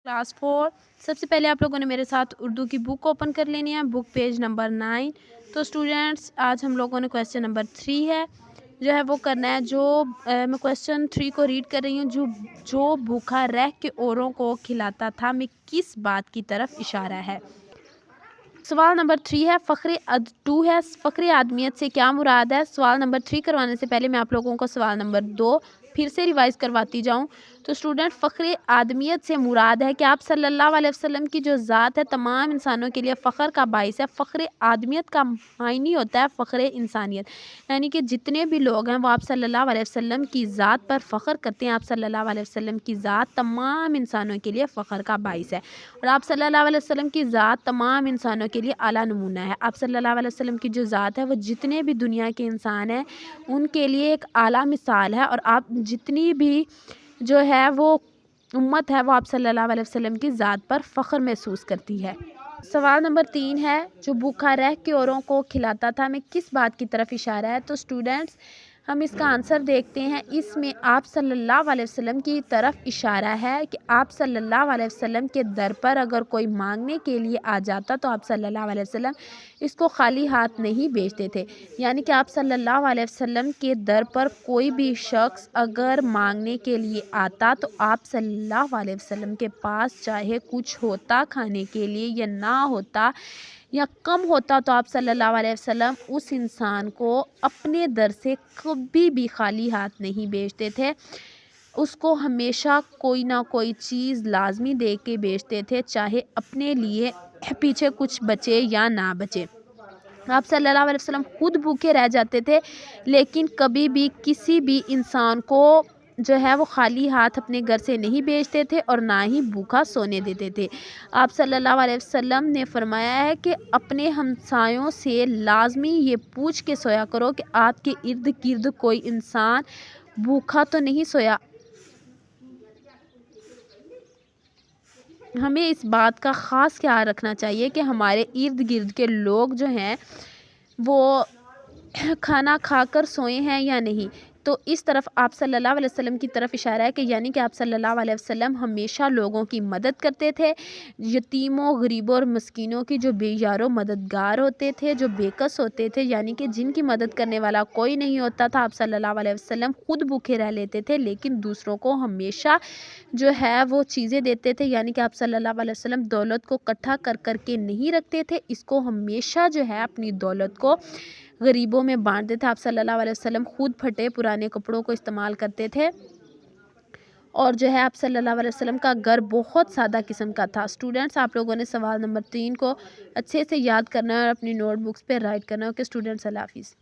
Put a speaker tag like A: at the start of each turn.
A: Class 4 सबसे पहले आप लोगों ने मेरे साथ उर्दू की बुक ओपन कर लेनी है, बुक पेज नंबर 9। तो स्टूडेंट्स आज हम लोगों ने क्वेश्चन नंबर 3 है जो है वो करना है। मैं क्वेश्चन 3 को रीड कर रही हूँ। जो भूखा रह के औरों को खिलाता था, में किस बात की तरफ इशारा है। सवाल नंबर 3 है, टू है, फ़ख्र आदमियत से क्या मुराद है। सवाल नंबर 3 करवाने से पहले मैं आप लोगों को सवाल नंबर 2 फिर से रिवाइज़ करवाती जाऊँ। तो स्टूडेंट, फ़ख्र आदमियत से मुराद है कि आप सल्लल्लाहु अलैहि वसल्लम की जो ज़ात है तमाम इंसानों के लिए फ़ख्र का बाइस है। फ़ख्र आदमियत का मायने होता है फ़ख्र इंसानियत, यानी कि जितने भी लोग हैं वो आप सल्लल्लाहु अलैहि वसल्लम की ज़ात पर फ़ख्र करते हैं। आप सल्लल्लाहु अलैहि वसल्लम की ज़ात तमाम इंसानों के लिए फ़ख्र का बाइस है और आप सल्लल्लाहु अलैहि वसल्लम की ज़ात तमाम इंसानों के लिए आला नमूना है। आप सल्लल्लाहु अलैहि वसल्लम की जो ज़ात है वो जितने भी दुनिया के इंसान हैं उनके लिए एक आला मिसाल है और आप जितनी भी जो है वो उम्मत है वो आप सल्लल्लाहु अलैहि वसल्लम की ज़ात पर फ़ख्र महसूस करती है। सवाल नंबर 3 है, जो भूखा रह के औरों को खिलाता था, में किस बात की तरफ इशारा है। तो स्टूडेंट्स, हम इसका आंसर देखते हैं। इसमें आप सल्लल्लाहु अलैहि वसल्लम की तरफ इशारा है कि आप सल्लल्लाहु अलैहि वसल्लम के दर पर अगर कोई मांगने के लिए आ जाता तो आप सल्लल्लाहु अलैहि वसल्लम इसको खाली हाथ नहीं भेजते थे। यानी कि आप सल्लल्लाहु अलैहि वसल्लम के दर पर कोई भी शख्स अगर मांगने के लिए आता तो आप सल्लल्लाहु अलैहि वसल्लम के पास चाहे कुछ होता खाने के लिए या ना होता या कम होता तो आप सल्लल्लाहु अलैहि वसल्लम उस इंसान को अपने दर से कभी भी खाली हाथ नहीं भेजते थे। उसको हमेशा कोई ना कोई चीज़ लाजमी दे के भेजते थे, चाहे अपने लिए पीछे कुछ बचे या ना बचे। आप सल्लल्लाहु अलैहि वसल्लम खुद भूखे रह जाते थे लेकिन कभी भी किसी भी इंसान को जो है वो खाली हाथ अपने घर से नहीं भेजते थे और ना ही भूखा सोने देते थे। आप सल्लल्लाहु अलैहि वसल्लम ने फरमाया है कि अपने हमसायों से लाजमी ये पूछ के सोया करो कि आपके इर्द गिर्द कोई इंसान भूखा तो नहीं सोया। हमें इस बात का ख़ास ख्याल रखना चाहिए कि हमारे इर्द गिर्द के लोग जो हैं वो खाना खाकर सोए हैं या नहीं। तो इस तरफ आप सल्लल्लाहु अलैहि वसल्लम की तरफ इशारा है कि यानी कि आप सल्लल्लाहु अलैहि वसल्लम हमेशा लोगों की मदद करते थे। यतीमों, गरीबों और मस्कीनों की जो बेयारो मददगार होते थे, जो बेकस होते थे, यानी कि जिनकी मदद करने वाला कोई नहीं होता था, आप सल्लल्लाहु अलैहि वसल्लम खुद भूखे रह लेते थे लेकिन दूसरों को हमेशा जो है वो चीज़ें देते थे। यानी कि आप सल्लल्लाहु अलैहि वसल्लम दौलत को इकट्ठा कर कर के नहीं रखते थे, इसको हमेशा जो है अपनी दौलत को गरीबों में बांटते थे। आप सल्लल्लाहु अलैहि वसल्लम खुद फटे पुराने कपड़ों को इस्तेमाल करते थे और जो है आप सल्लल्लाहु अलैहि वसल्लम का घर बहुत सादा किस्म का था। स्टूडेंट्स, आप लोगों ने सवाल नंबर 3 को अच्छे से याद करना है और अपनी नोटबुक्स पे राइट करना है। ओके स्टूडेंट्स, अल्लाह हाफिज़।